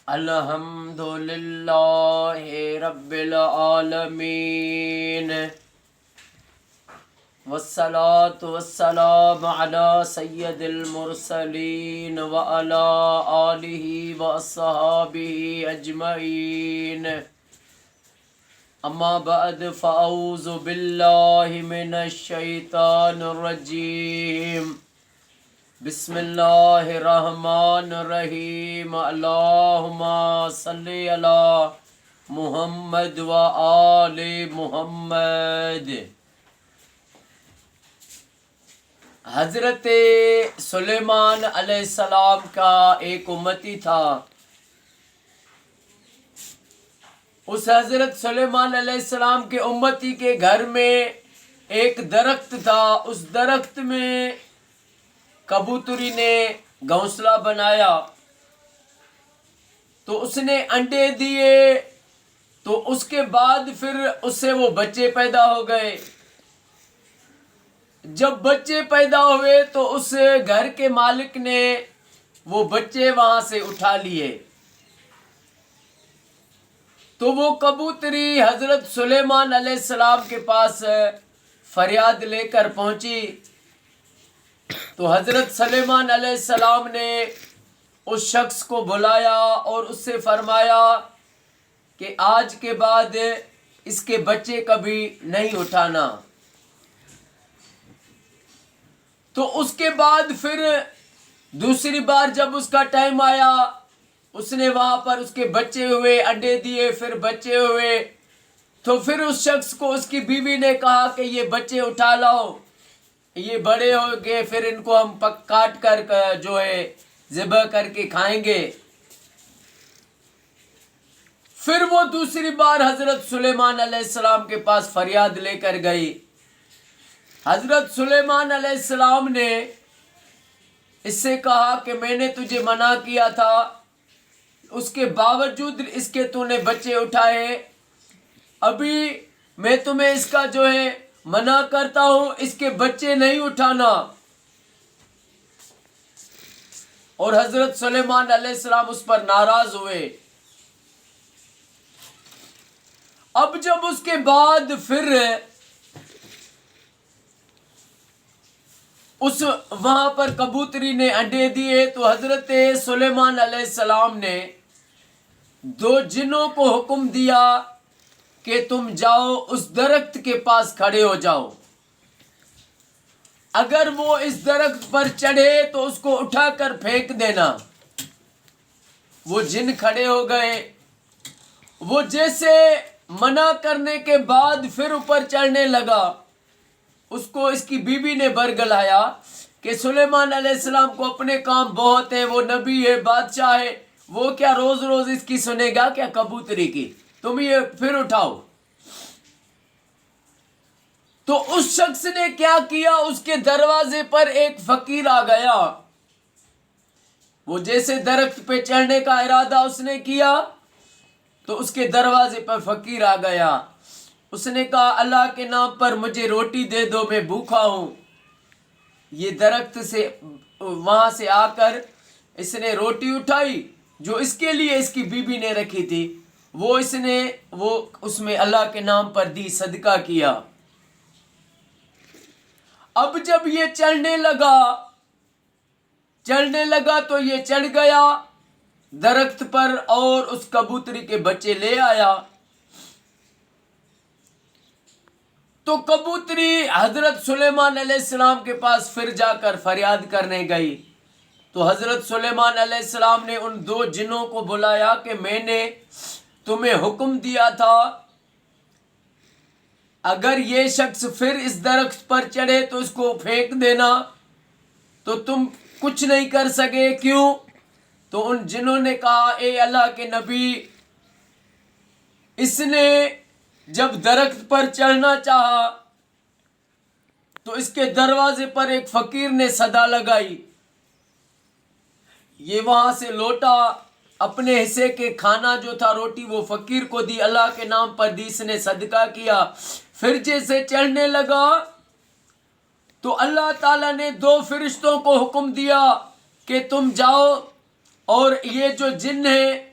الحمد للہ رب العالمین والصلاة والسلام علی سید المرسلین وعلی آلہ واصحابہ اجمعین اما بعد فاعوذ باللہ من الشیطان الرجیم بسم اللہ الرحمن الرحیم اللہم صلی علی محمد و آل محمد۔ حضرت سلیمان علیہ السلام کا ایک امتی تھا۔ اس حضرت سلیمان علیہ السلام کے امتی کے گھر میں ایک درخت تھا۔ اس درخت میں کبوتری نے گھونسلہ بنایا تو اس نے انڈے دیے، تو اس کے بعد پھر اس سے وہ بچے پیدا ہو گئے۔ جب بچے پیدا ہوئے تو اس گھر کے مالک نے وہ بچے وہاں سے اٹھا لیے، تو وہ کبوتری حضرت سلیمان علیہ السلام کے پاس فریاد لے کر پہنچی۔ تو حضرت سلیمان علیہ السلام نے اس شخص کو بلایا اور اس سے فرمایا کہ آج کے بعد اس کے بچے کبھی نہیں اٹھانا۔ تو اس کے بعد پھر دوسری بار جب اس کا ٹائم آیا، اس نے وہاں پر اس کے بچے ہوئے، انڈے دیے، پھر بچے ہوئے، تو پھر اس شخص کو اس کی بیوی نے کہا کہ یہ بچے اٹھا لاؤ، یہ بڑے ہو گئے، پھر ان کو ہم کاٹ کر جو ہے ذبح کر کے کھائیں گے۔ پھر وہ دوسری بار حضرت سلیمان علیہ السلام کے پاس فریاد لے کر گئی۔ حضرت سلیمان علیہ السلام نے اس سے کہا کہ میں نے تجھے منع کیا تھا، اس کے باوجود اس کے تو نے بچے اٹھائے، ابھی میں تمہیں اس کا جو ہے منع کرتا ہوں، اس کے بچے نہیں اٹھانا۔ اور حضرت سلیمان علیہ السلام اس پر ناراض ہوئے۔ اب جب اس کے بعد پھر اس وہاں پر کبوتری نے انڈے دیے، تو حضرت سلیمان علیہ السلام نے دو جنوں کو حکم دیا کہ تم جاؤ اس درخت کے پاس کھڑے ہو جاؤ، اگر وہ اس درخت پر چڑھے تو اس کو اٹھا کر پھینک دینا۔ وہ جن کھڑے ہو گئے، وہ جیسے منع کرنے کے بعد پھر اوپر چڑھنے لگا، اس کو اس کی بیوی نے برگلایا کہ سلیمان علیہ السلام کو اپنے کام بہت ہیں، وہ نبی ہے، بادشاہ ہے، وہ کیا روز روز اس کی سنے گا کیا کبوتری کی؟ تم یہ پھر اٹھاؤ۔ تو اس شخص نے کیا کیا، اس کے دروازے پر ایک فقیر آ گیا۔ وہ جیسے درخت پہ چڑھنے کا ارادہ اس نے کیا تو اس کے دروازے پر فقیر آ گیا۔ اس نے کہا اللہ کے نام پر مجھے روٹی دے دو، میں بھوکا ہوں۔ یہ درخت سے وہاں سے آ کر اس نے روٹی اٹھائی جو اس کے لیے اس کی بیوی نے رکھی تھی، وہ اس میں اللہ کے نام پر دی، صدقہ کیا۔ اب جب یہ چڑھنے لگا تو یہ چڑھ گیا درخت پر اور اس کبوتری کے بچے لے آیا۔ تو کبوتری حضرت سلیمان علیہ السلام کے پاس پھر جا کر فریاد کرنے گئی، تو حضرت سلیمان علیہ السلام نے ان دو جنوں کو بلایا کہ میں نے تمہیں حکم دیا تھا اگر یہ شخص پھر اس درخت پر چڑھے تو اس کو پھینک دینا، تو تم کچھ نہیں کر سکے، کیوں؟ تو ان جنوں نے کہا اے اللہ کے نبی، اس نے جب درخت پر چڑھنا چاہا تو اس کے دروازے پر ایک فقیر نے صدا لگائی، یہ وہاں سے لوٹا، اپنے حصے کے کھانا جو تھا روٹی وہ فقیر کو دی، اللہ کے نام پر دی، اس نے صدقہ کیا۔ پھر جیسے چڑھنے لگا تو اللہ تعالیٰ نے دو فرشتوں کو حکم دیا کہ تم جاؤ اور یہ جو جن ہے